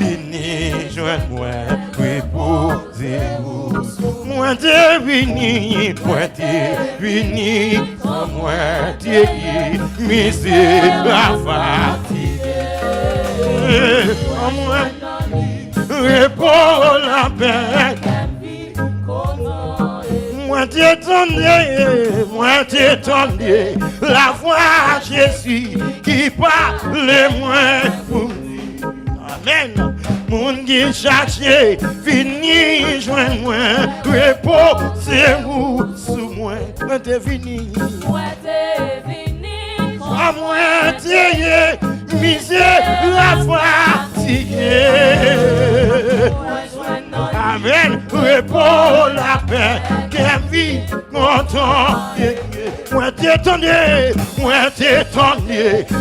vini, joindre-moi, reposez-vous. Moi t'es vini, moi t'es misé la fatigue. Moi, repos la paix. Moi t'étendais, la voix Jésus qui parle moins pour nous. Amen. Mon qui cherche, fini, joins-moi, reposez-vous sous moi. Moi t'es venu, à moi t'es misé la fatigue. Amen. Repos la paix, qu'elle vit content. Moi t'étendais,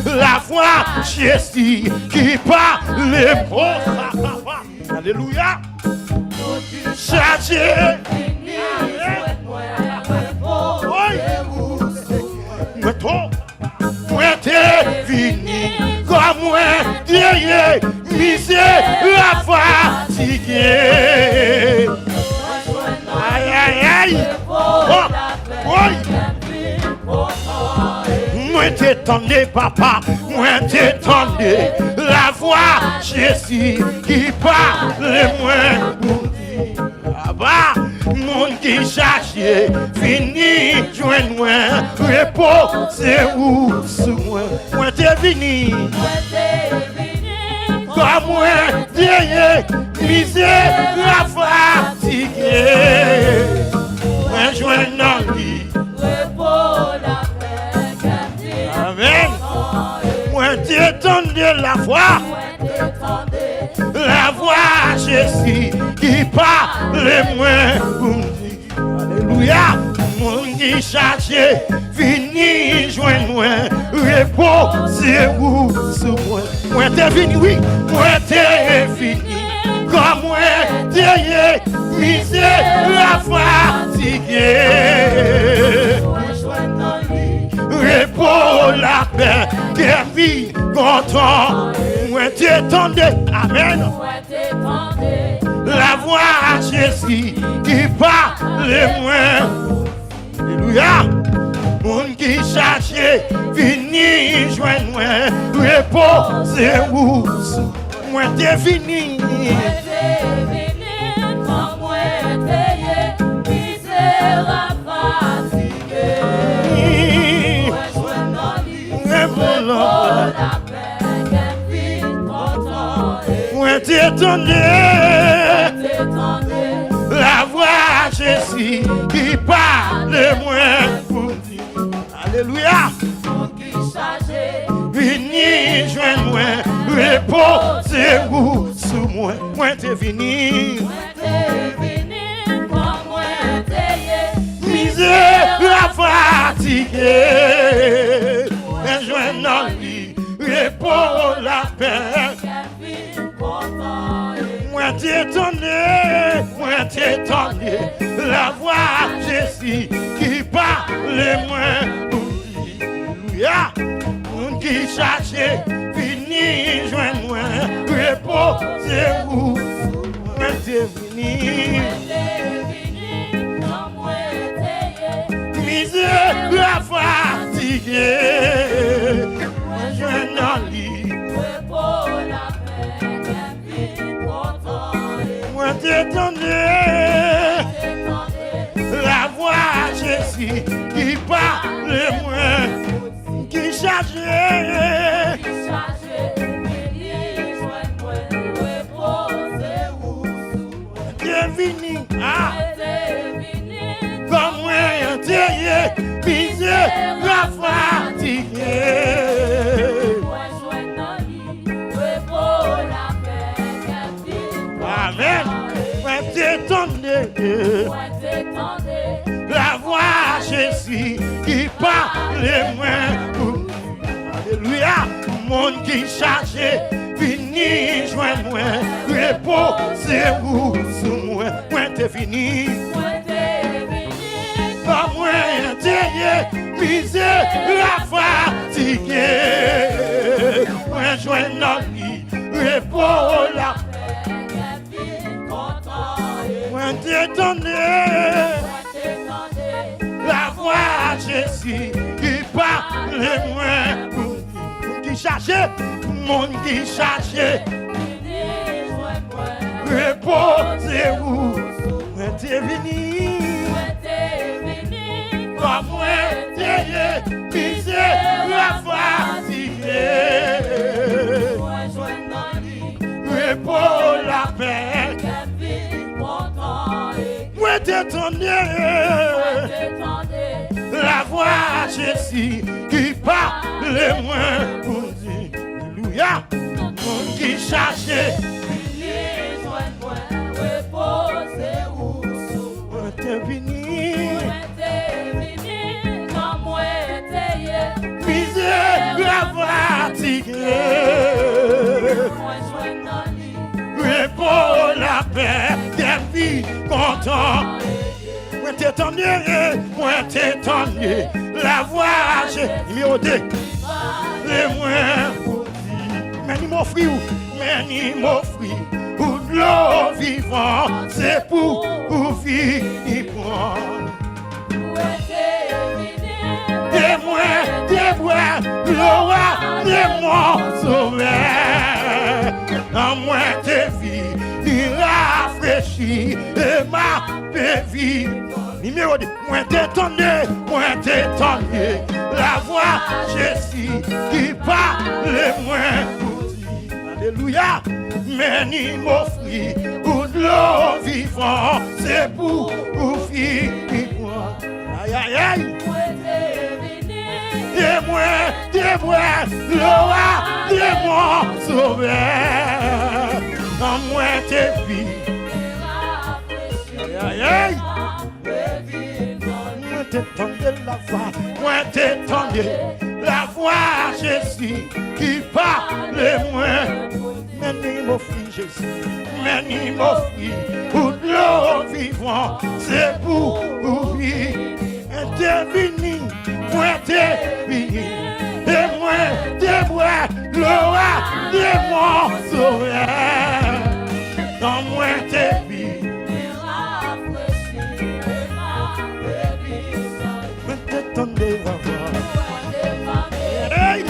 la foi Jésus qui parle pour sa papa. Alléluia. Cherchez. Moi t'es fini, comme moi t'es misé la fatigue. Aïe aïe aïe. Moi t'étendais papa, moi t'étendais la voix Jésus qui parle moins pour dire. Ah mon qui cherchait, fini, joins-moi, reposez-vous sous moi. Moi t'es venu, comme moi t'es misé la fatigue. Moi joins dans lui. Amen. Moi t'étendais la voix Jésus qui parle moins pour nous. Alléluia. Mon qui cherche, fini, joins-moi, reposez-vous sous moi. Moi t'es venu, oui, moi t'es fini, comme moi t'es misé la fatigue. Repos la paix, qu'elle vit content. Moi t'étendais, amen. La voix Jésus qui parle moins. Alléluia. Mon qui cherche, fini, joins-moi, reposez-vous. Moi t'es fini. Moi t'étendais, la voix Jésus qui parle moins pour dire. Alléluia. Vini, joins-moi, reposez-vous sous moi. Moi t'es venu, misé la fatigue. Joins lui, repos la paix. Moi t'étendais, la voix Jésus qui parle moins pour lui. Alléluia. Mon qui cherche, fini, joins-moi, reposez-vous. Moi t'es venu, misé la fatigue. Moi joins lui. Moi t'étendais, la voix Jésus qui parle moins, qui chargeait. T'es venu, ah, comme moi t'es misé la fatigue. Amen. Moi t'étendais, la voix Jésus qui parle moins. Alléluia. Monde qui charge, fini, joins-moi, reposez-vous sous moi. Moi t'es fini, comme moi t'es misé la fatigue. Moi joins dans lui, repos la paix. t'entendais la voix de Jésus qui parle moins pour monde qui cherchait, monde qui cherchait. Reposez-vous, moi t'es venu, comme moi t'es misé la fatigué. Repos la paix, moi t'étonnais, la voix Jésus qui parle moins pour dire, alléluia, monde qui cherchait. T'es venu, comme moi t'es misère fatigué. Repos la paix, t'es vie content. Moi t'es tendu, la voix j'ai numéro 2. Les moins pour dire, mais ni m'offrir, pour de l'eau vivante, c'est pour vivre. Témoin, l'eau de mon sauveur. En moi tes vies, il rafraîchit et ma vie. Numéro 2, moi t'étonné, la voix Jésus qui parle moins pour dire, alléluia. Mais ni m'offrir pour de l'eau vivante, c'est pour vivre. Aïe, aïe, aïe. Témoin, l'eau de mon sauveur. En moi tes vies. Aïe, aïe. Moi t'étendais la voix, la voix Jésus qui parle moins. Mais ni m'offrir Jésus, mais ni m'offrir pour de l'eau vivante, c'est pour vivre. Intervenir, moi t'es l'eau de mon sauveur. Dans moi t'es vie, moi t'étendais la voix. Hey!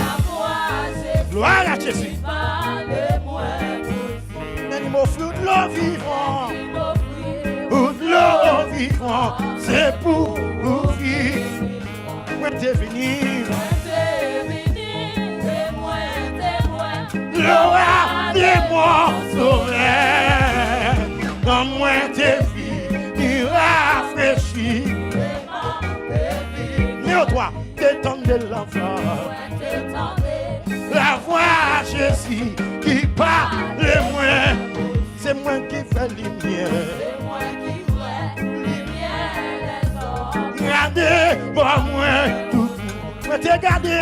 Gloire à Jésus. Il m'offre de l'eau vivante, c'est pour vivre. Moi t'es venu, l'eau de mon sauveur. Dans moi t'es venu, rafraîchi. Numéro 3, t'étendais la voix Jésus qui parle moins. C'est moi qui fais lumière. Regardez-moi tout. Moi t'ai gardé.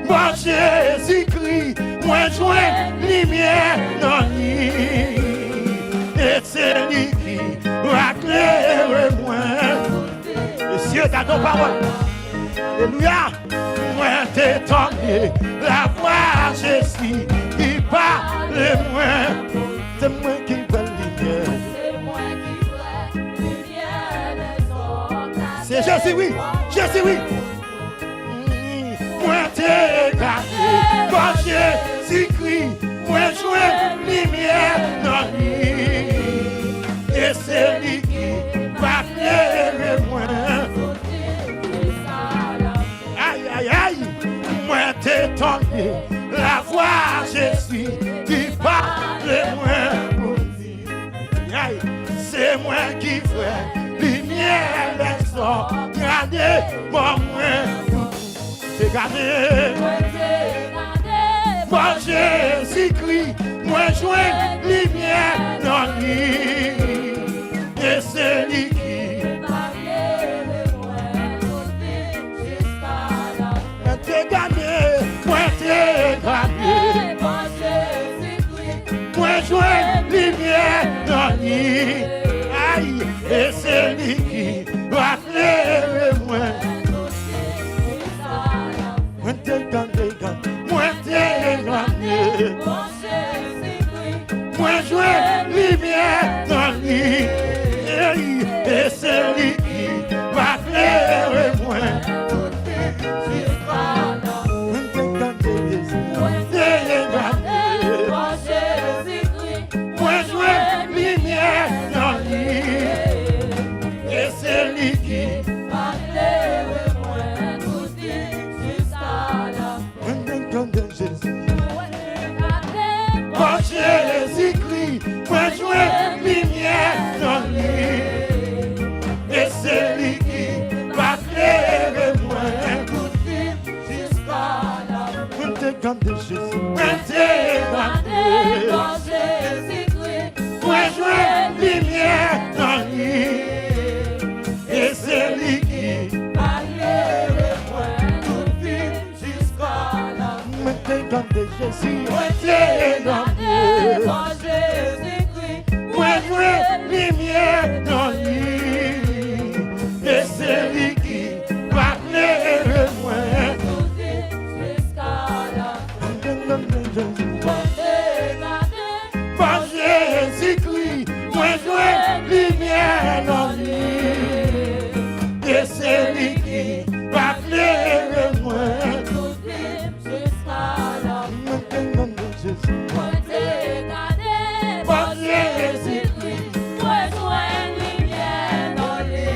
Moi Jésus-Christ, moi joins lumière dans lui. Et c'est lui qui va éclairer moi. Le ciel t'a ton parole. Alléluia. Moi t'ai tendu la voix Jésus qui parle moins. C'est moi qui fais lumière. C'est Jésus, oui. Jésus, oui. Moi t'ai gardé, moi Jésus-Christ, moi joins lumière dans lui. Et c'est lui qui va éclairer moi. Aïe, aïe, aïe, moi t'ai tendu la voix Jésus qui parle moi. Aïe, c'est moi qui fais lumière les sons. Regardez-moi moi. T'es gardé, moi Jésus-Christ, moi joins lumière dans lui. Et c'est lui qui t'es gardé, moi t'es gardé, moi joins lumière dans lui. Aïe, et c'est lui qui va éclairer moi. Moi t'es gardé, moi t'es gardé, moi joins lumière dans lui. gardé Jésus. Moi t'ai gardé dans Jésus-Christ. Moi joué lumière dans lui. Et c'est lui qui va éclairer moi toute vie jusqu'à la fin. Moi t'ai gardé Jésus. Moi t'ai gardé dans Jésus-Christ. Moi joué lumière dans lui. Et c'est lui qui va éclairer moi toute vie jusqu'à la fin. Par Jésus-Christ, moi joué lumière dans lui. Et c'est lui qui va éclairer moi toute vie jusqu'à la fin. Par Jésus-Christ, moi joué lumière dans lui.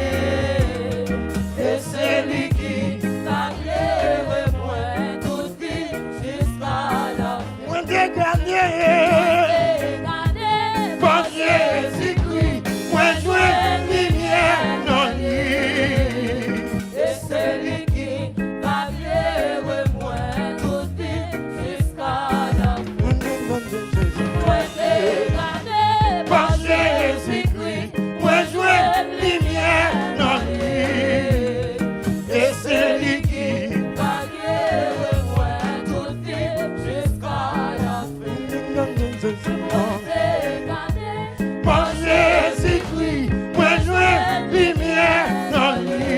Et c'est lui qui va éclairer moi toute vie jusqu'à la fin. Moi t'ai gardé par Jésus-Christ, moi joué lumière dans lui. Et c'est lui qui va éclairer moi toute vie jusqu'à la fin. Moi t'ai gardé par Jésus-Christ, moi joué lumière dans lui. Et c'est lui qui va éclairer moi toute vie jusqu'à la fin. Par Jésus-Christ, moi joué lumière dans lui.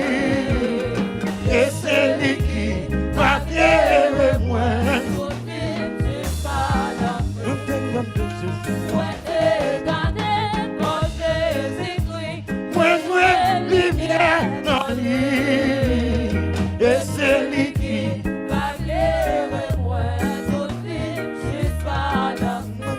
Et c'est lui qui va éclairer moi toute vie jusqu'à la fin. Moi t'ai gardé par Jésus-Christ, moi joué lumière dans lui. Et c'est lui qui va éclairer moi toute vie jusqu'à la fin.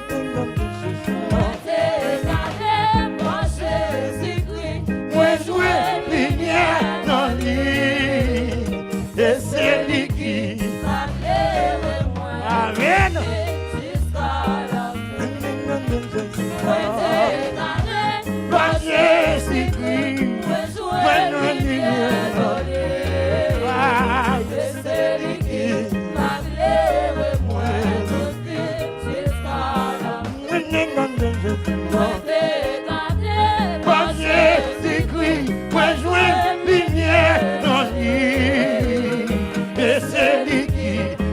Moi t'ai gardé par Jésus-Christ, moi joué lumière dans lui. Et c'est lui qui va éclairer moi Amen. Jusqu'à la fin. Moi t'ai gardé par Jésus-Christ, moi joué lumière dans lui. Et c'est lui qui va éclairer moi toute vie jusqu'à la fin. Moi t'ai gardé par Jésus-Christ, moi joué lumière dans lui. Et c'est lui qui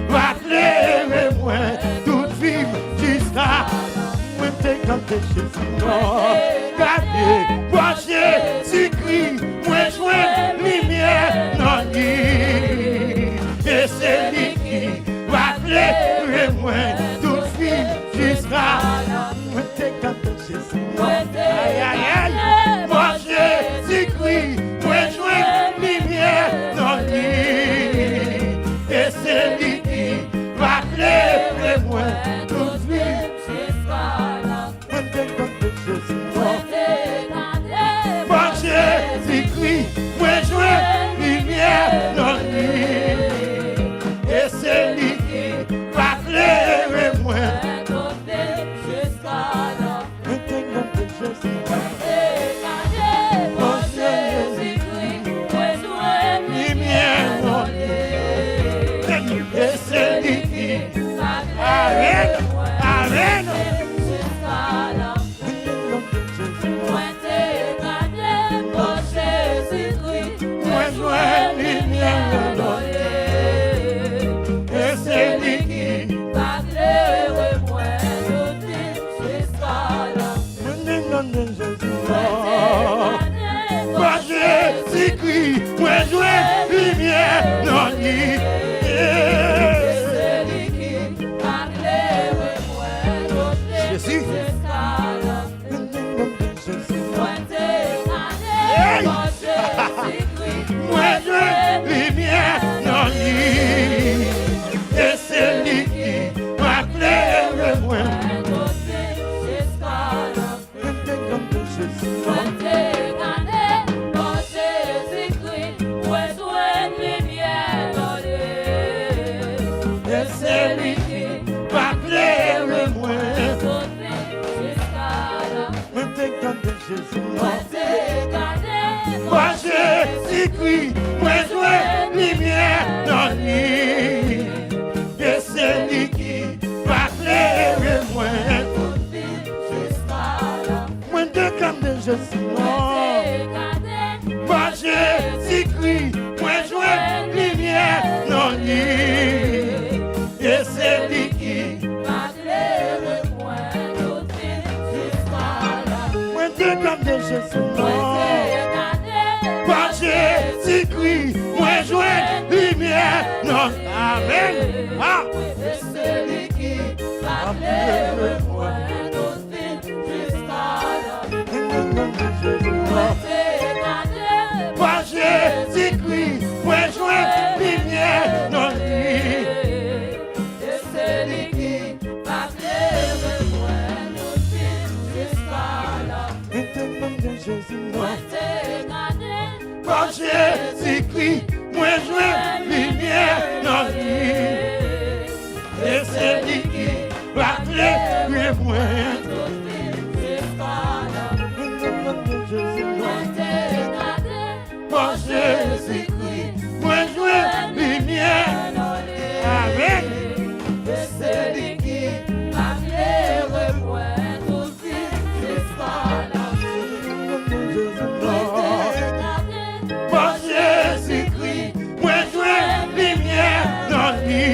va éclairer moi toute vie jusqu'à la fin. Moi t'ai gardé Jésus, gardé par Jésus-Christ, moi joué lumière dans lui. Et c'est lui qui va éclairer moi toute vie jusqu'à la fin. Moi t'ai gardé Jésus, aïe aïe aïe, par Jésus-Christ, moi joué lumière dans lui. Et c'est lui qui va éclairer moi toute vie jusqu'à la fin. Moi t'ai gardé Jésus, Jésus, par Jésus-Christ, moi joins lumière dans lui. Et c'est lui qui va éclairer moi, moi de Jésus, par Jésus-Christ, moi joins lumière dans lui. Amen. Ah. Et c'est lui qui va éclairer moi, par Jésus-Christ, moi joins lumière dans lui. Et c'est lui qui va éclairer moi, jusqu'à la par Jésus-Christ, moi joins lumière dans lui. Et c'est lui qui va éclairer moi. Par Jésus-Christ, moi joins lumière. Amen. Et c'est lui qui va éclairer moi tout de suite jusqu'à la par Jésus-Christ, moi joins lumière dans lui.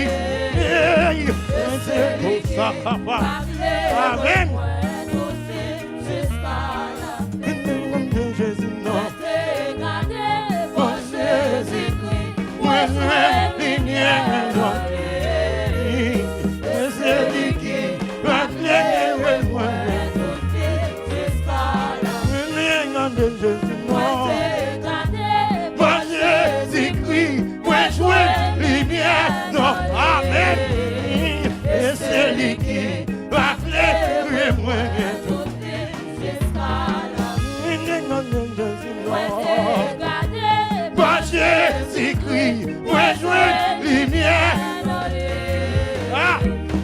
Et c'est lui qui va éclairer moi. Par Jésus-Christ, moi joins lumière. Ah,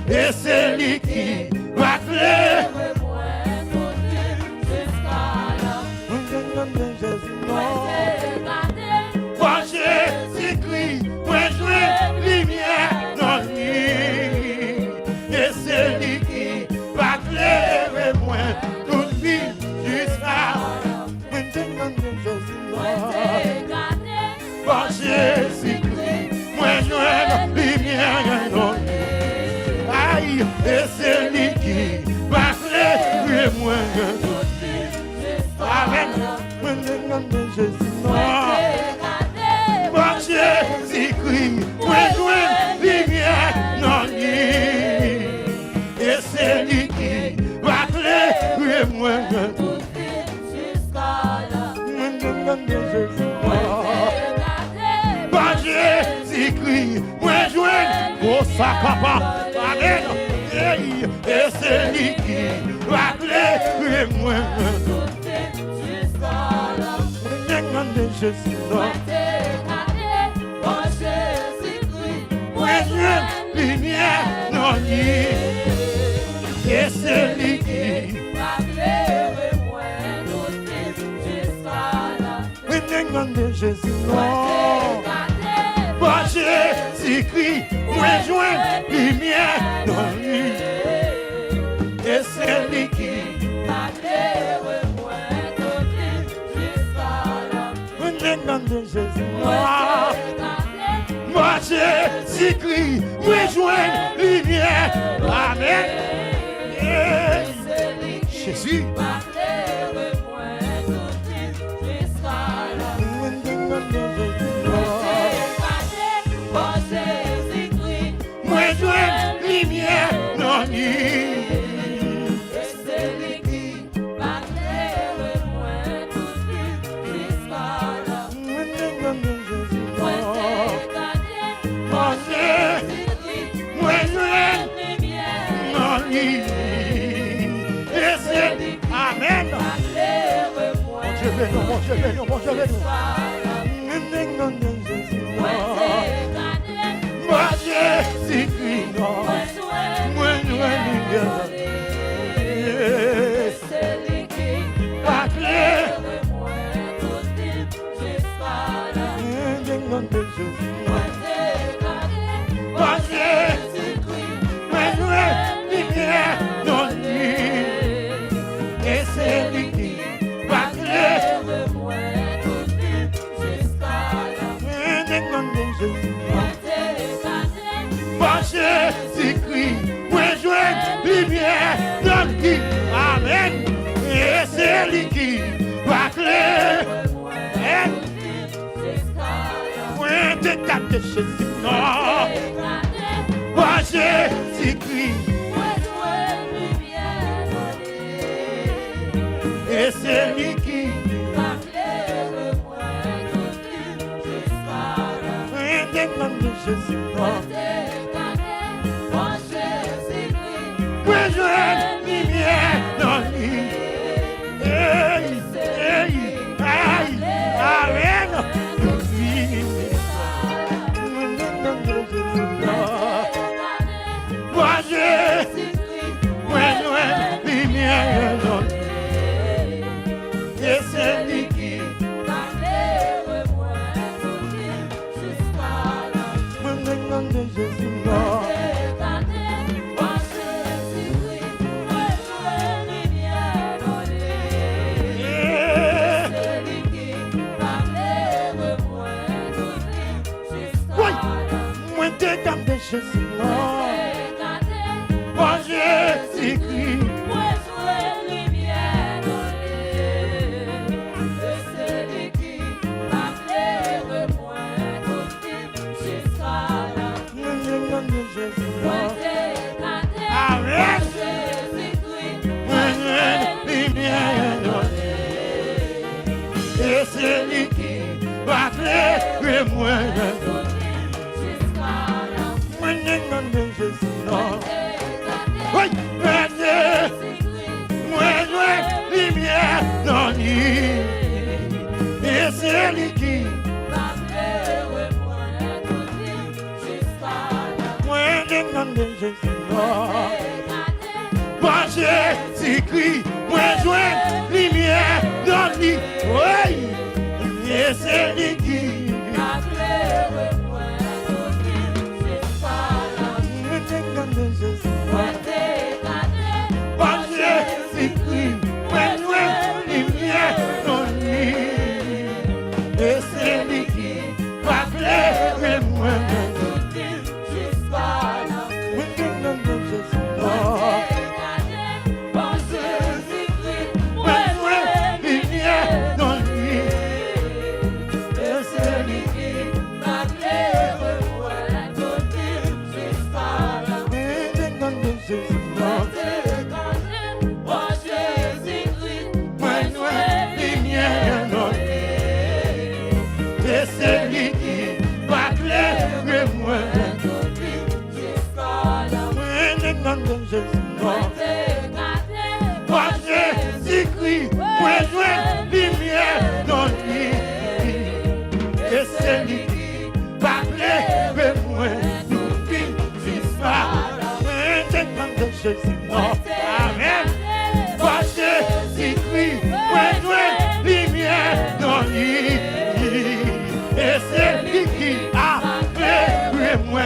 et c'est lui qui va éclairer moi par Jésus-Christ, moi joins lumière dans lui. Et c'est lui qui va éclairer moi toute vie jusqu'à par Jésus-Christ, moi joins lumière dans lui. Aïe, et c'est lui qui va éclairer moi. Amen. Par Jésus-Christ, moi joins lumière dans lui. Et c'est lui qui va éclairer moi. Par Jésus-Christ, moi joins au sacapa. Amen. Et c'est lui qui va éclairer moi. Jésus, par Jésus-Christ, moi joins lumière dans lui. Et c'est lui qui va éclairer moi jusqu'à la Jésus, par Jésus-Christ, moi joins lumière dans lui. Et c'est lui qui va éclairer moi jusqu'à la Jésus, par Jésus-Christ, moi joins lumière. Amen. Jésus. Moi joins lumière dans lui. Et c'est lui qui va éclairer moi tout de suite jusqu'à la par Jésus-Christ, moi joins lumière dans lui. Et c'est lui. Amen. Mon Dieu béni, mon Dieu béni, mon Dieu béni. Par Jésus-Christ, moi joins lumière. C'est lui qui va éclairer moi tout de suite jusqu'à la par Jésus-Christ, moi joins lumière dans lui. Et c'est lui qui va Jésus. Par Jésus-Christ, moi je lumière dans le qui. Amen. Et c'est lui qui va clair. Moi je t'aime Jésus. Non. Par Jésus-Christ. Et c'est lui qui va clair. De Jésus, moi je lumière dans lui. Amen. Moi je lumière dans lui. Et c'est lui qui de Jésus, non. Moi t'es comme de Jésus, non. Moi Jésus-Christ. Et c'est lui qui va clairer moi. Moi, de Jésus, non. Oui, moi, lumière dans lui. Et c'est lui qui va clairer moi. De Jésus, non. Moi, Jésus-Christ, moi, lumière dans lui. Oui, et c'est lui qui va clairer moi. De Jésus, moi, Jésus-Christ, moi, lumière dans lui. Et c'est lui qui va clairer moi. Moi Jésus-Christ, moi je lumière dans lui. Et c'est lui qui va clairer moi. Jésus, non. Amen. Moi Jésus-Christ, moi je lumière dans lui. Et c'est lui qui a clairé moi.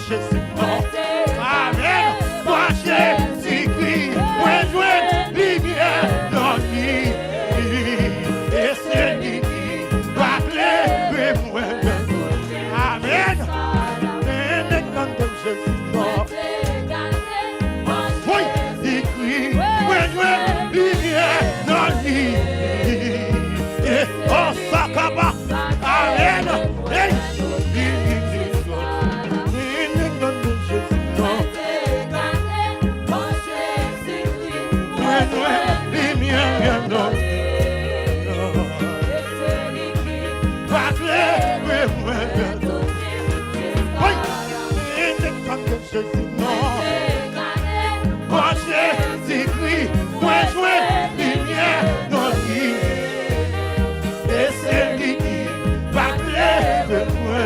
Jésus, non. Amen. Moi Jésus-Christ, moi je lumière dans lui. Et c'est lui qui va clairer moi. Amen. Jésus, non. Oui, Jésus-Christ, moi je lumière dans lui. Et oh, Sakaba. Amen. Moi Jésus-Christ, moi je lumière dans lui. Et c'est lui qui va clairer moi.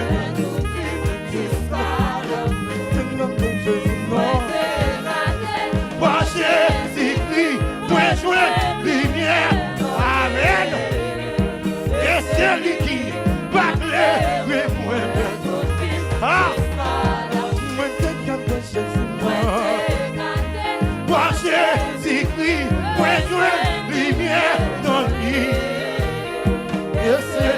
Moi Jésus-Christ, moi je lumière. Amen. Et c'est lui qui va clairer moi. Ah. Moi Jésus-Christ, moi je lumière dans lui. Et c'est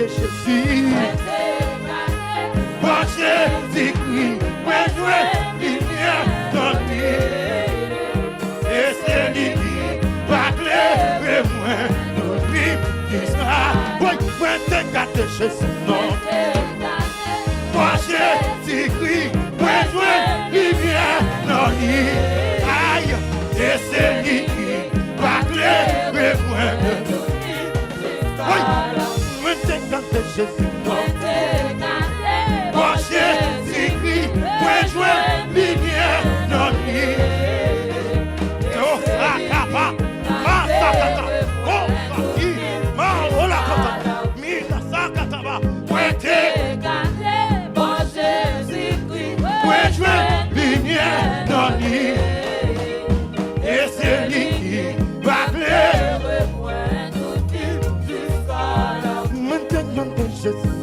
Jésus. Moi Jésus-Christ, moi jouer lumière dans lui. Et c'est lui qui va éclairer moi. Nous vivons qui sera. Oui, moi t'es gâté Jésus, non. Moi Jésus-Christ, moi jouer lumière dans lui. Aïe, et c'est lui qui va éclairer moi. Oui, moi t'es gâté Jésus, non. Moi Jésus-Christ, moi jouer lumière dans lui. Oh, sakaba, ma sakata, oh, saki, ma ola kata, mi sakata, moi t'es gâté, moi Jésus-Christ, moi jouer lumière dans lui. Et c'est lui qui va éclairer moi tout jusqu'à la fin. Maintenant que Jésus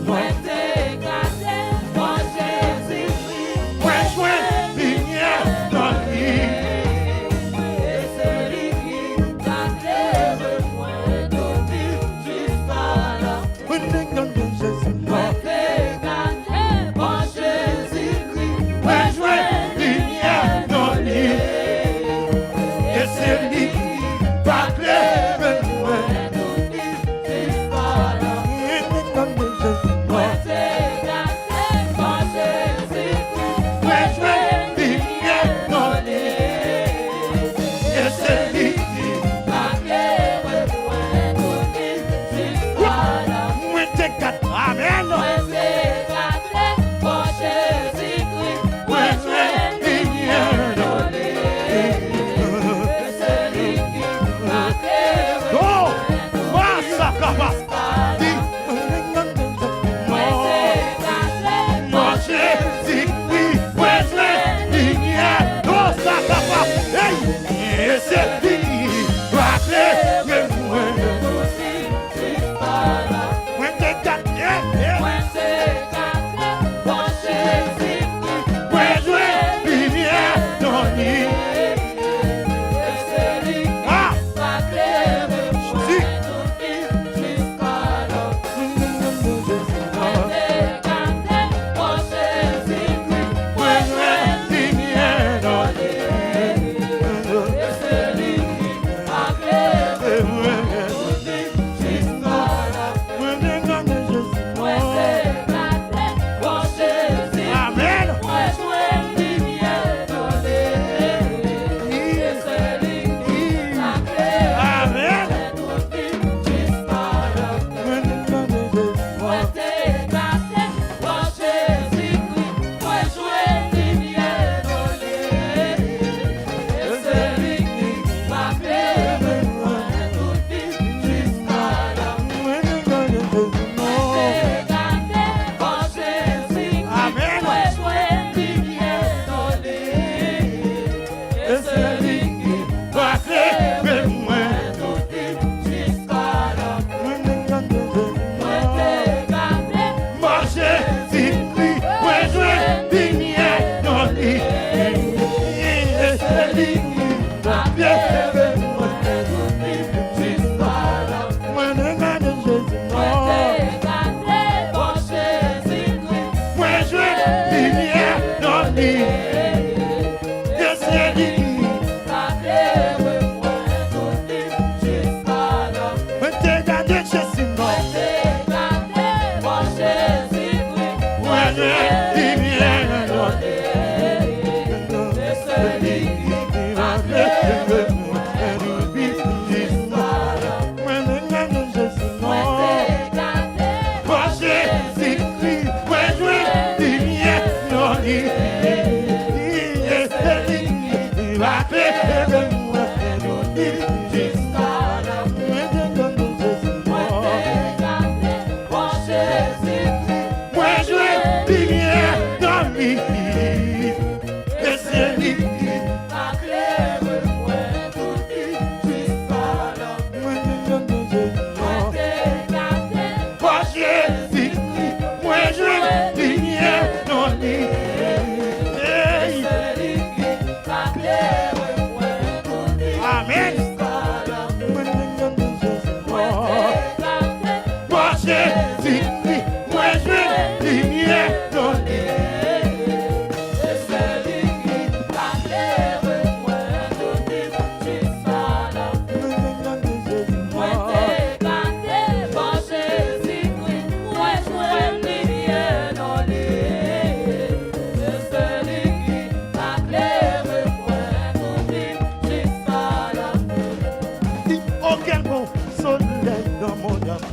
quel beau soleil dans mon âme.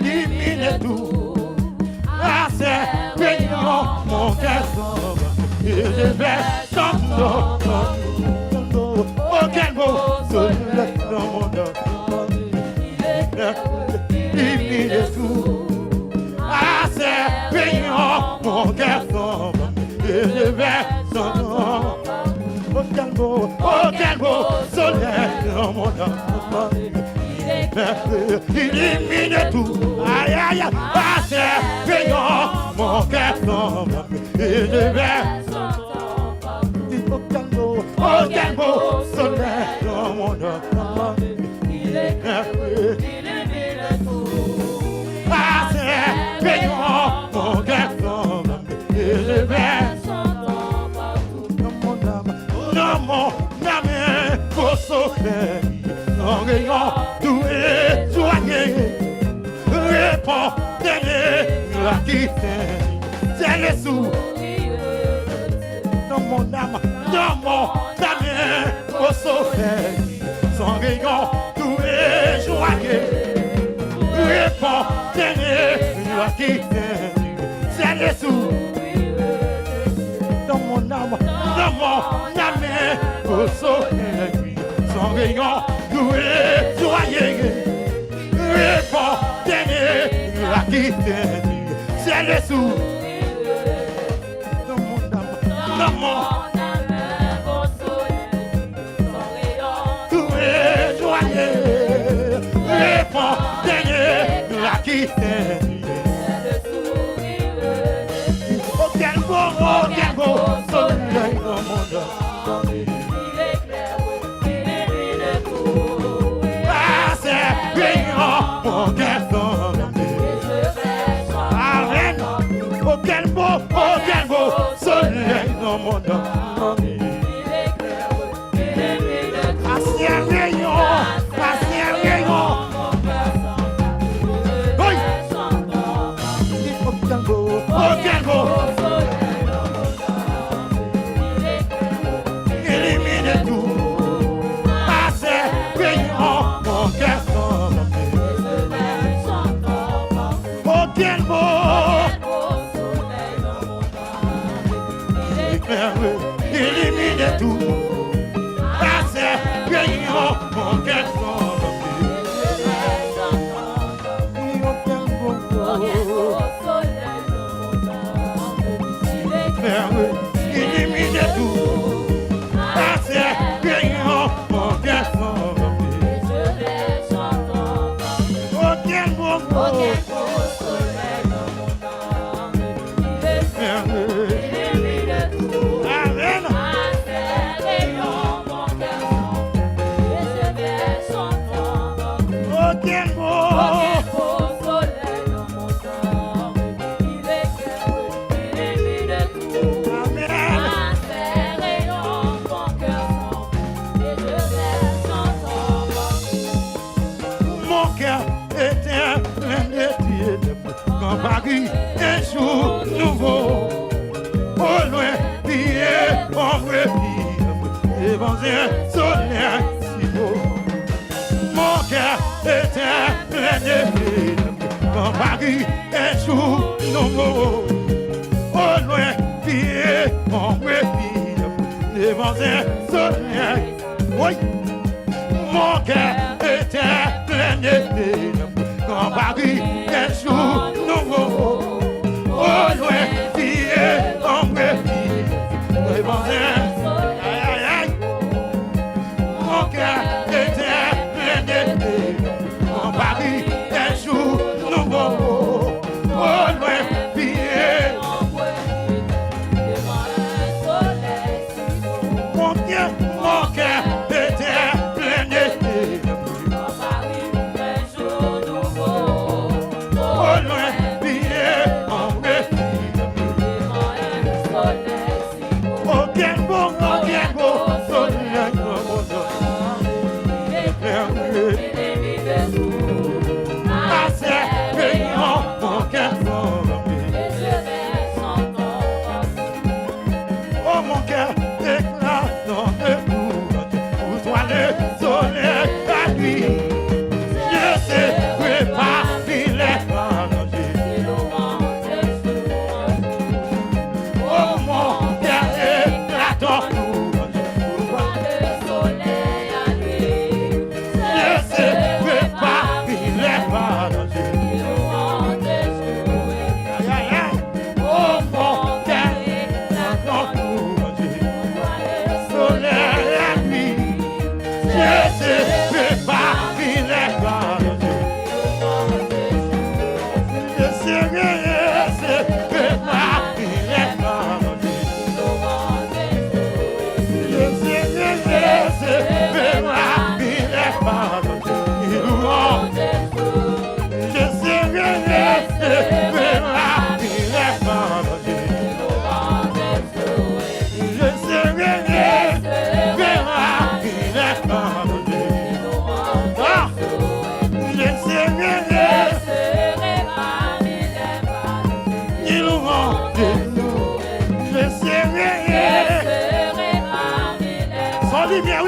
Illumine tout. Ah, c'est payant mon cœur. Et je vais chanter. Oh, quel beau soleil dans mon âme. Illumine tout. Ah, c'est payant mon cœur. Et je vais chanter. Oh, quel beau soleil dans mon âme. Illumine tout. Aïe, aïe, aïe. Ah, c'est payant mon cœur tombe. Et je vais oh, quel beau soleil dans mon âme. Illumine tout. Ah, c'est payant mon cœur tombe. Et je vais dans mon âme, beau soleil, en rayon, tout est soigné. Répondez la qui c'est le sous. Dans mon âme, beau soleil, son rayon, tout est joyeux. Répondez la qui c'est le sous. Dans mon âme, au soleil, son rayon, tout est joyeux. Répondez la qui c'est le sous. Dans mon âme, au soleil, son rayon, tout est joyeux. Répondez la qui c'est le sous. Oh, quel beau soleil dans mon âme. Il éclaire, il illumine tout. Ah, c'est brillant, mon cœur tombe. Et je vais chanter. Oh, quel beau soleil dans mon âme. Il éclaire, il illumine tout. Ah, c'est un rayon, ah, c'est un rayon. Mon cœur tombe. Je vais chanter. Oh, quel beau soleil. Illumine tout. Ah, c'est brillant, mon cœur tombe. Illumine tout. Ah, c'est brillant, mon cœur tombe. Oh, quel beau soleil dans mon âme. Paris, un jour nouveau, au loin, billet, on revit, devant un soleil si beau. Mon cœur était plein de vie, quand Paris, un jour nouveau, au loin, billet, on revit, devant un soleil. Oui, mon cœur était plein de vie, quand Paris, un jour nouveau, au loin, billet, on revit, devant un soleil. Aïe, aïe, aïe. Mon cœur était plein d'été, quand Paris, un jour nouveau, au loin, billet, on revit, devant un soleil. Mon cœur était plein d'été, quand Paris, un jour nouveau, au loin, billet, on revit, devant un soleil. Oh, quel beau soleil, oh, ah, c'est brillant, mon cœur tombe. Et je vais chanter. Oh, mon cœur éclate dans le bout. Pour toi, le soleil.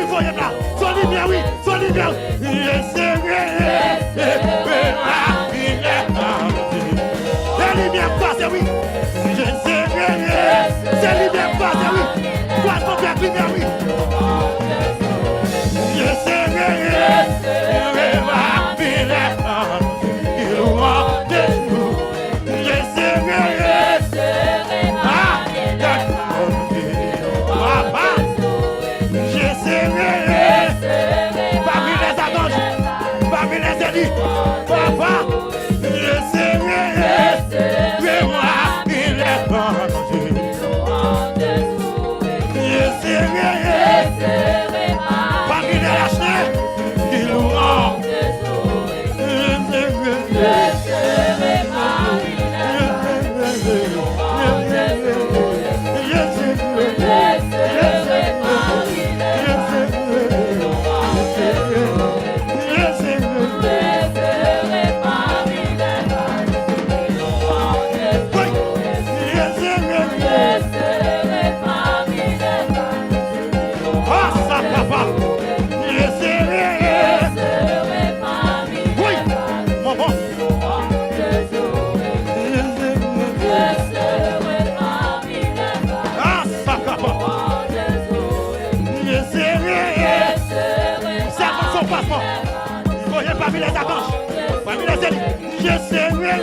voyez là, son lumière, oui, son lumière. Je serai la lumière passe, oui. Je serai, c'est lumière passe, oui. Passe mon père, lumière, oui. Je serai la Papa, je serai, moi, il est bon Dieu. Je serai, parmi les lâches, il louera. Je serai, parmi les archanges, parmi les élites, je serai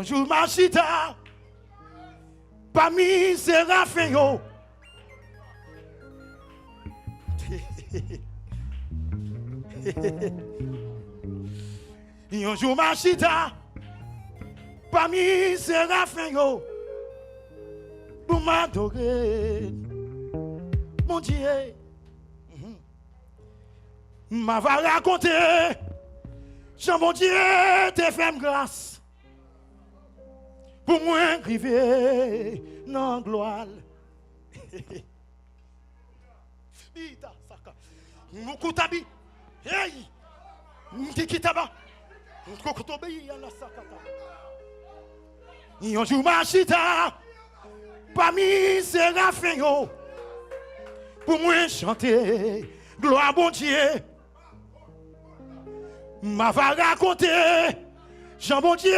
jour machita, parmi Séraphin yo. Un jour machita, parmi Séraphin yo, pour m'adorer, mon Dieu. M'a va raconter, Jean mon Dieu te fait grâce pour moi arriver dans la gloire. Mukutabi, hey, Mkikitaba, Mkokotobi, Yana Sakata. Yon jour machita, parmi Séraphin yo, pour moi chanter, gloire bon Dieu. M'a va raconter, Jean bon Dieu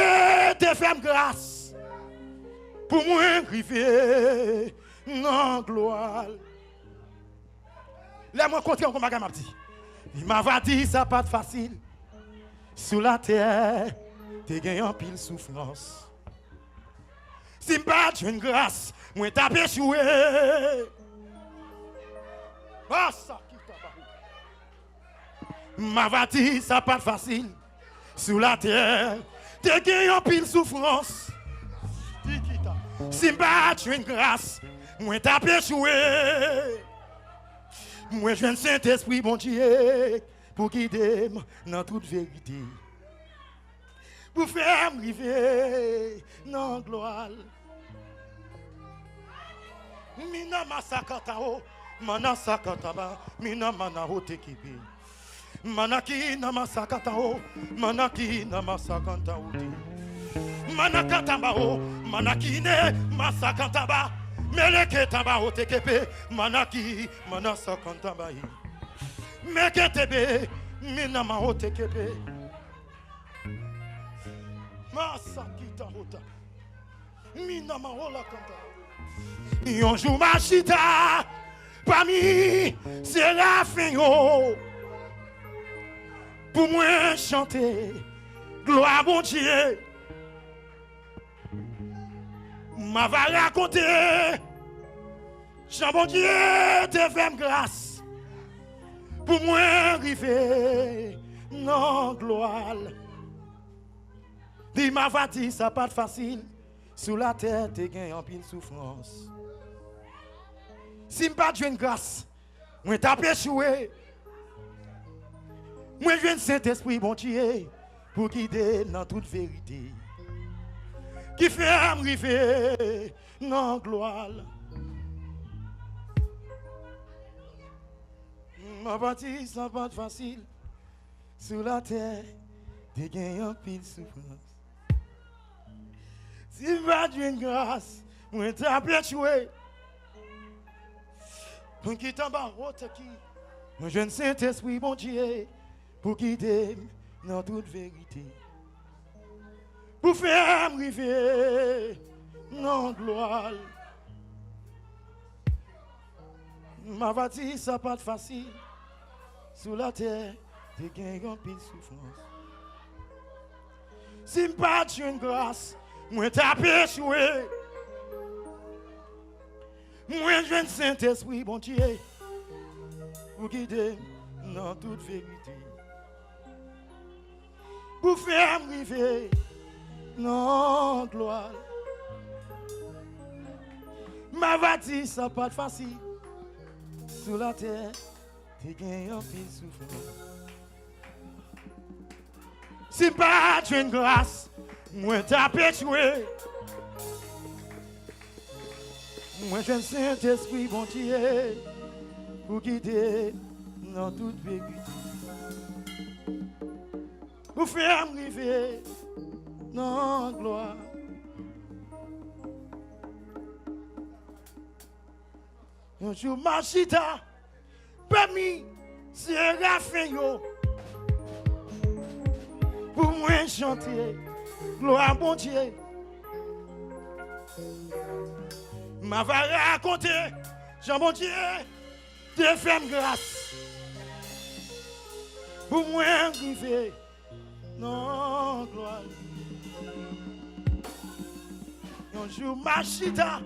te fait grâce pour moi arriver dans gloire. Laisse-moi compter encore ma gamme. Il m'a dit ça pas de facile. Sous la terre, t'es gagné en pile souffrance. Si m'pas une grâce, moi t'as échoué. Ah ça qui t'a m'a dit ça pas de facile. Sous la terre, t'es gagné en pile souffrance. Si m'pas une grâce, moi t'as échoué. Moi je viens de Saint-Esprit, mon Dieu, pour guider dans toute vérité. Pour faire m'arriver dans la gloire. Mina masakatao, mana sakataba, mina manao tekibi. Manaki na masakatao, manaki na masakatao. Manakatabao, manaki ne masakataba. Meleke tabao tekepe, manaki, manasa kantabai. Meketebe, minama o tekepe. Masakita hota. Minama ola kanta. Yon jour machita, parmi Séraphin yo. Pour moi chanter, gloire bon Dieu. M'a va raconter, Jean bon Dieu te fait grâce pour moi arriver dans la gloire. Dis m'a va dire ça pas de facile, sous la terre te gagne en pile souffrance. Si m'pas de grâce, moi t'as échoué. Moi je viens de Saint-Esprit bon Dieu pour guider dans toute vérité. Qui fait arriver dans la gloire. Ma partie, ça pas facile. Sous la terre, des gains en pile souffrance. Si pas d'une grâce, moi t'as échoué. Pour qui t'en bas, qui. Moi je ne Saint-Esprit, bon Dieu, pour guider dans toute vérité. Pour faire arriver non gloire. Ma va dire ça pas de facile. Sous la terre, t'es gagné en pile souffrance. Si m'pas une grâce, moi t'as échoué. Moi je viens de Saint-Esprit, bon Dieu, pour guider dans toute vérité. Pour faire arriver non, gloire. Ma va dire ça pas de facile. Sous la terre, t'es gagné en pile souffrance. Si pas une grâce, moi t'as échoué. Moi j'ai un Saint-Esprit, bon Dieu, pour guider dans toute vérité. Pour faire arriver non, gloire. Un jour machita, parmi Séraphin yo. Pour moi chanter, gloire bon Dieu. M'a va raconter, Jean bon Dieu, te fait grâce. Pour moi arriver, non, gloire. Un jour, Machita,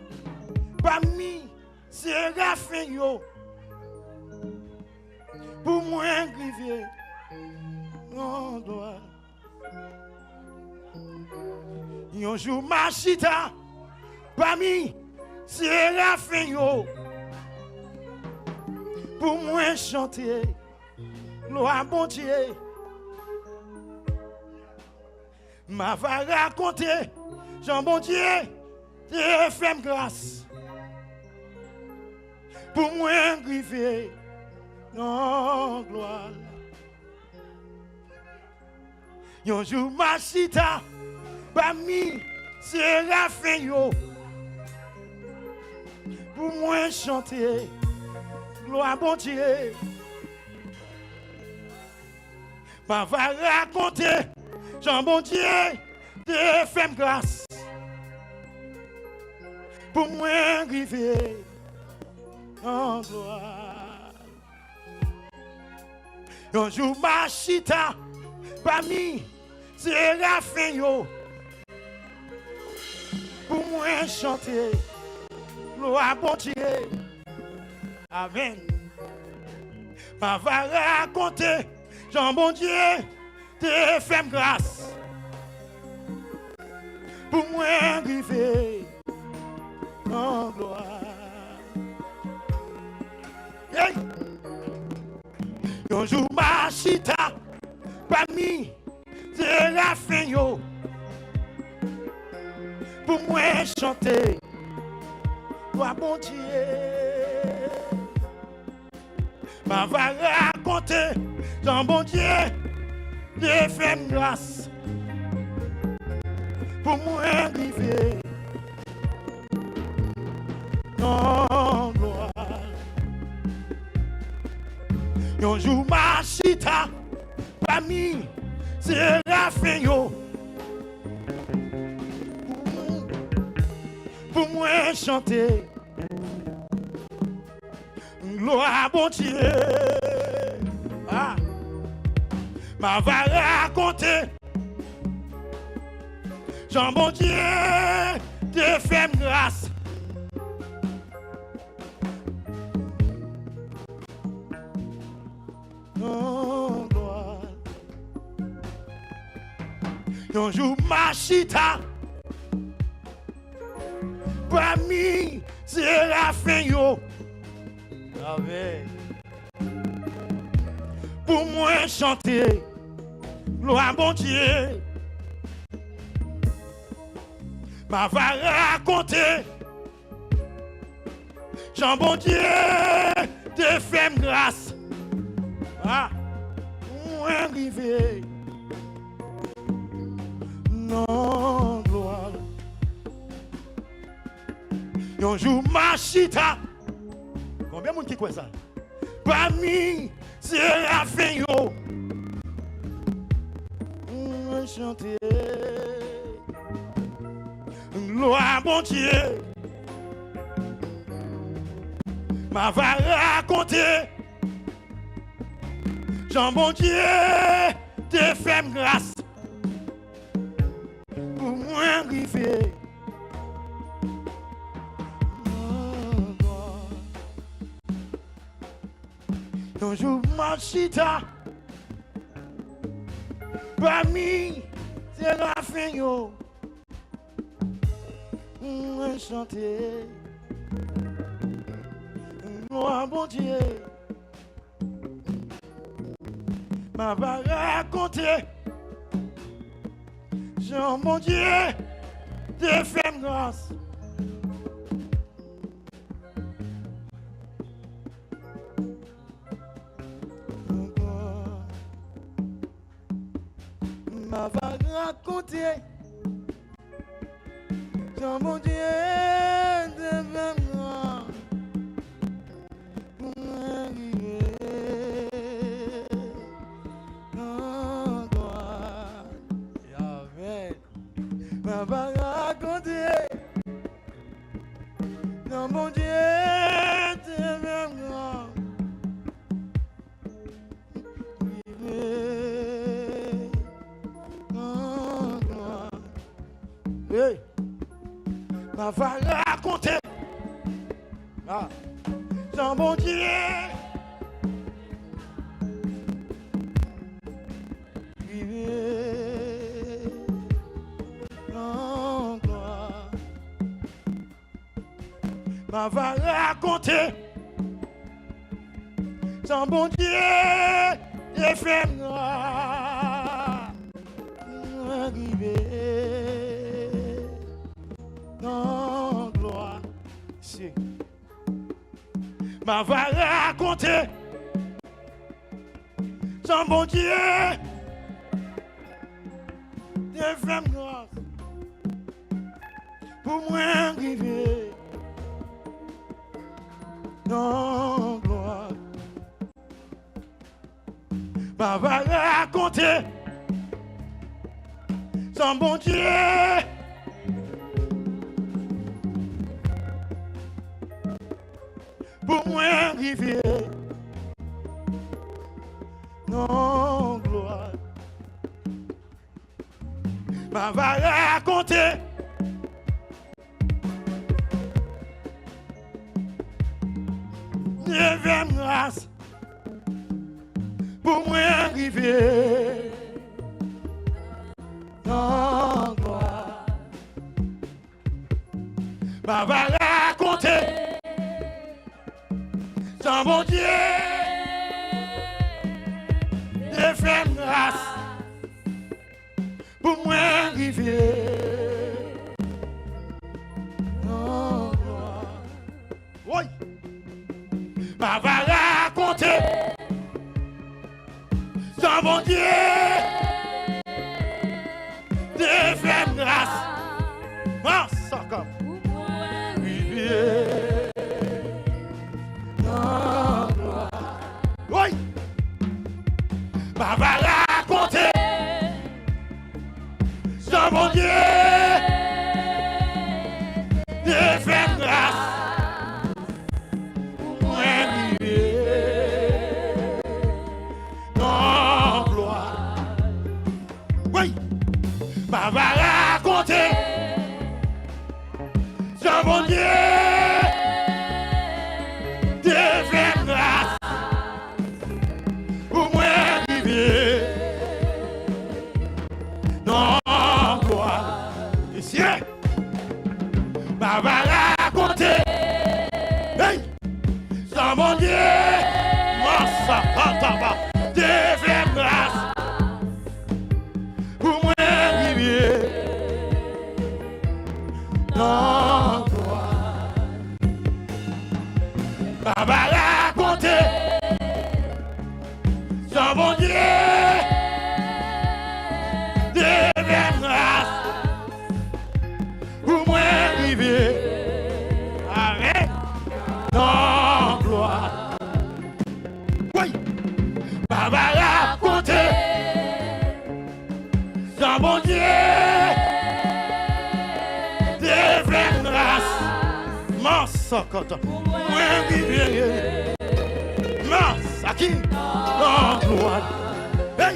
parmi Séraphin, yo, pour moi, grivier, non, doit. Un jour, Machita, parmi Séraphin, yo, pour moi, chanter, gloire bon Dieu. Ma va raconter, Jean bon Dieu, te fait grâce. Pour moi, griver, non, gloire. Un jour, Machita, parmi Séraphin, yo, pour moi, chanter, gloire bon Dieu. Ma va raconter, Jean bon Dieu, te fait grâce. Pour moi, arriver en gloire. Un jour, Machita, parmi Séraphin, yo, pour moi, chanter, gloire bon Dieu. Amen. Ma va raconter, Jean bon Dieu, te fait grâce. Pour moi, arriver en gloire. Hey! Un jour, Machita, parmi Séraphin, yo, pour moi, chanter, gloire bon Dieu. Ma va raconter, Jean bon Dieu, te fait grâce. Pour moi, arriver en gloire. Un jour, Machita, parmi Séraphin, yo, pour moi, chanter, gloire bon Dieu. Ah, ma va raconter, Jean bon Dieu, te fait grâce. Non, gloire. Un jour, Machita, parmi Séraphin, yo, amen. Pour moi, chanter, gloire bon Dieu. Ma va raconter, Jean bon Dieu, te fait grâce. Ah, où arriver, non, gloire. Un jour, Machita, combien de monde qui croit ça? Parmi Séraphin, yo, chanter. Gloire bon Dieu, ma va raconter, Jean bon Dieu, te fait grâce. Pour moi, arriver. Un jour, Machita, parmi Séraphin, yo, chanter, gloire bon Dieu. Ma va raconter, Jean mon Dieu, te fait grâce. Ma va raconter, Jean mon Dieu, te fait grâce. Ma va raconter, non mon Dieu, te fait grâce. Hey. Ma va raconter. Ah. Dans mon Dieu. Ma va raconter sans bon Dieu et fait noir arrivé dans gloire. Si. Ma va raconter sans bon Dieu et fait noir pour moi arriver. Non, gloire. Ma va raconter son bon Dieu. Pour moi arriver. Non, gloire. Ma va raconter. Neuvième grâce pour moi arriver dans gloire. Ma va raconter sans mon Dieu neuvième grâce pour moi arriver dans gloire. Oui. Ma va raconter sans mon Dieu de faire grâce. Ah, ça comme oui. Ma va raconter sans mon Dieu de faire grâce. Ma va raconter sans mon Dieu de faire grâce pour moi arriver dans gloire. Ici, ma va raconter sans mon Dieu de faire grâce pour moi arriver dans gloire. Ma va raconter sans mon Dieu de faire grâce pour moi arriver dans gloire. Oui, ma va raconter sans mon Dieu de faire grâce. Massa kata, moi arriver. Massa qui dans gloire. Hey,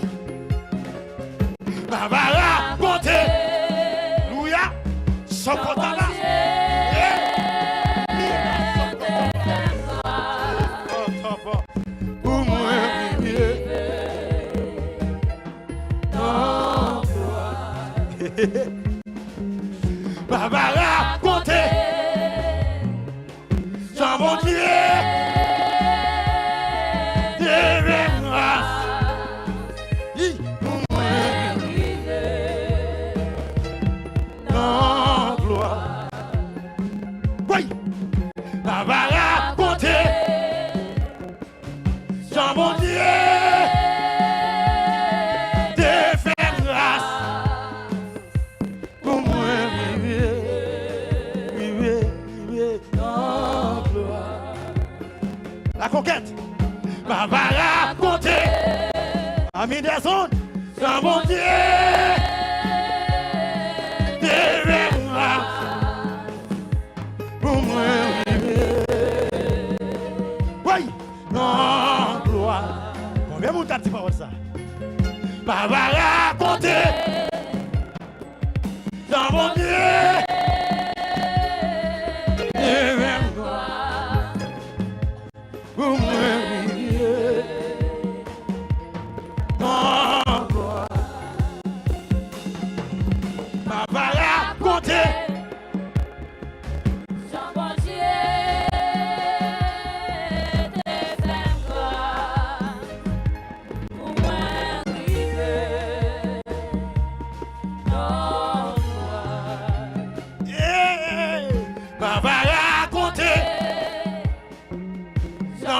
ma va raconter. Louia, sokotala. Pour moi arriver. Ma va raconter sans mon Dieu de faire grâce. Pour moi dans gloire. Oui, ma va raconter sans mon Dieu de faire grâce. Pour moi arriver dans gloire. La conquête, ma va raconter ami des zones sans mon Dieu de faire grâce. Pour moi arriver. Oui, non gloire. Combien de temps tu parles ça? Ma va raconter sans mon Dieu pour moi, non, gloire. Ma va raconter.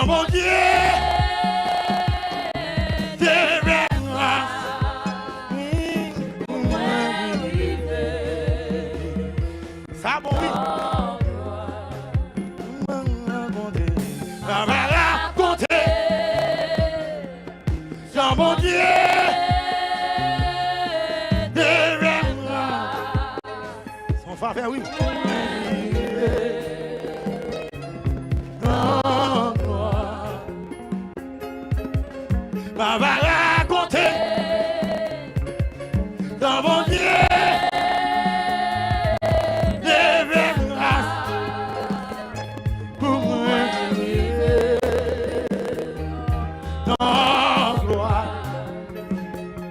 Mon Dieu, ça bon oui. On va raconter. Sans mon Dieu, son faveur oui. On va raconter dans mon Dieu des grâces pour moi dans gloire.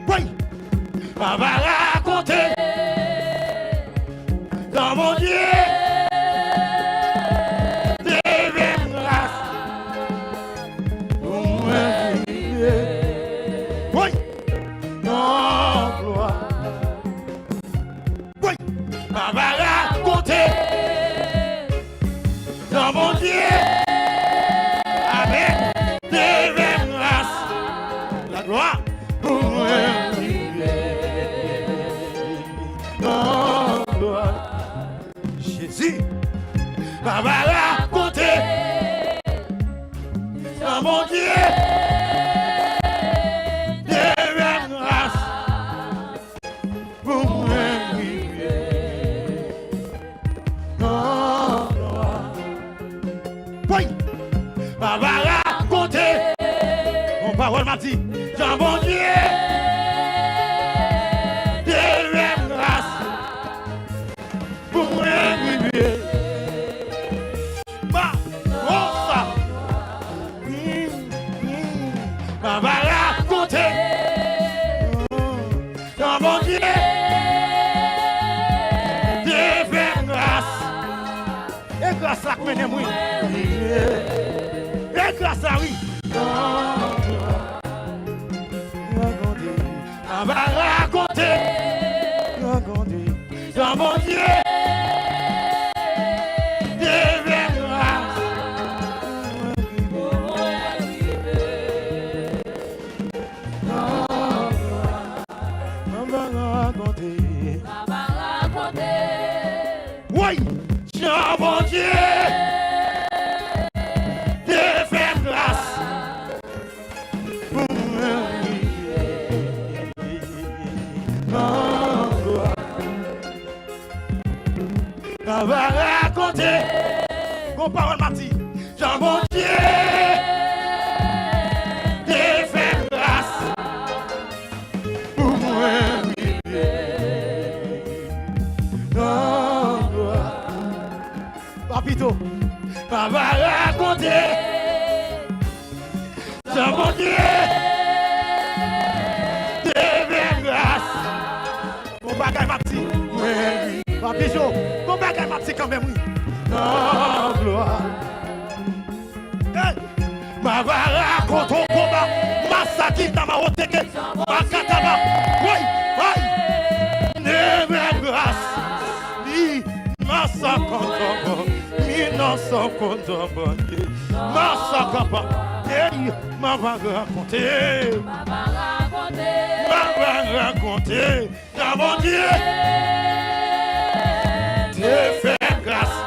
Oui, on va raconter dans mon Dieu des grâces pour moi. Oui, non, gloire. Oui, on va raconter dans mon Dieu avec des grâces. La gloire pour moi. Non, gloire. Jésus, on va raconter dans mon Dieu. On va raconter, mon parole m'a dit, dans mon Dieu, des grâces pour moi, oui. Ma, oh ça, on va raconter, dans mon Dieu, des grâces, et grâce à quoi moi. Et grâce à oui. On va raconter dans mon Dieu des grâces. On va raconter. Oui, dans mon Dieu. On va raconter, mon parole m'a dit, dans mon Dieu, des faits grâce pour moi, non, gloire. Papito, on va raconter, dans mon Dieu, des faits grâce. Mon bagage m'a dit, oui. Papito, mon bagage m'a dit quand même, oui. Non, gloire. Hey, ma va raconter au combat, massacre dans ma haute tête, ma kataba. Oui, oui. Neve grâce. Ni massacre, ni non sans condamné. Massacre pas. Hey, ma va raconter. Ma va raconter. Dans mon Dieu. Te fait grâce.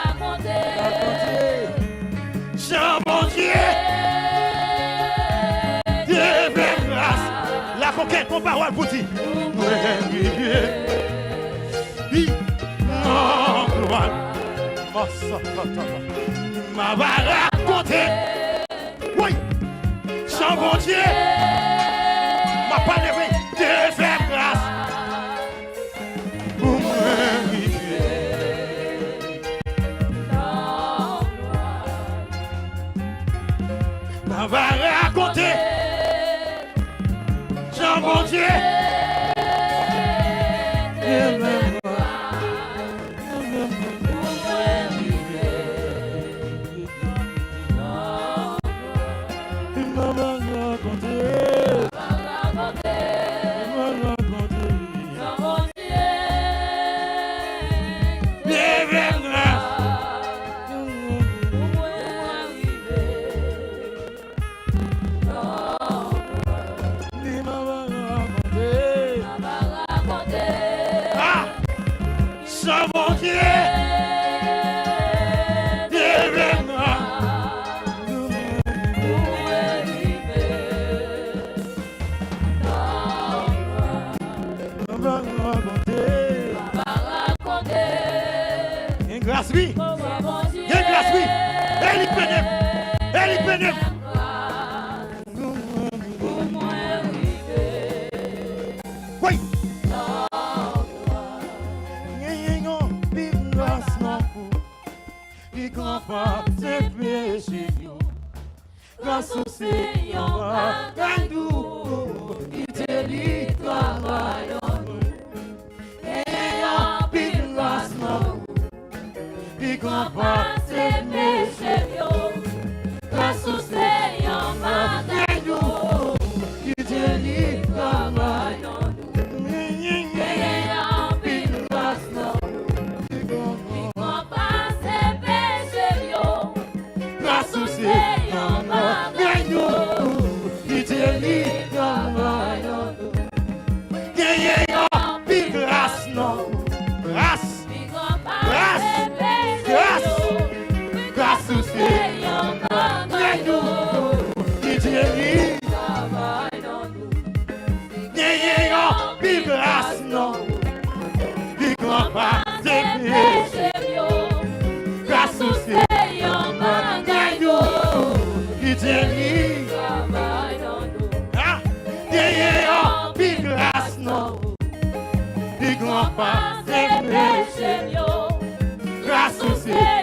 Raconter. Jean mon Dieu. Te fait grâce. La conquête, mon parole pour dire. Oui. Non, gloire. Ma va raconter. Oui, sans mon Dieu, ma pas levé, grâce, oui. Il y a une grâce, oui. Elle est pénètre. Elle est pénètre. Oui. Grâce au Seigneur, gagne-nous, il te lit, travaille en nous. Et en pile grâce, non, il comprend ses péchés, grâce au Seigneur, gagne-nous, il te lit, travaille en nous. Et en pile grâce, non, il comprend ses péchés, grâce au Seigneur. Grâce au Seigneur,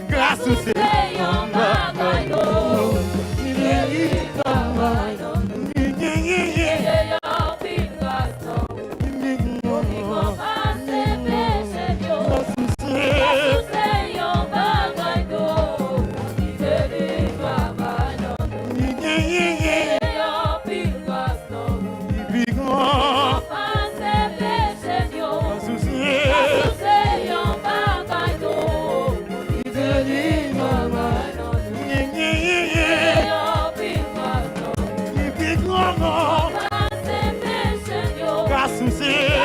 grâce au Seigneur, grâce au Seigneur.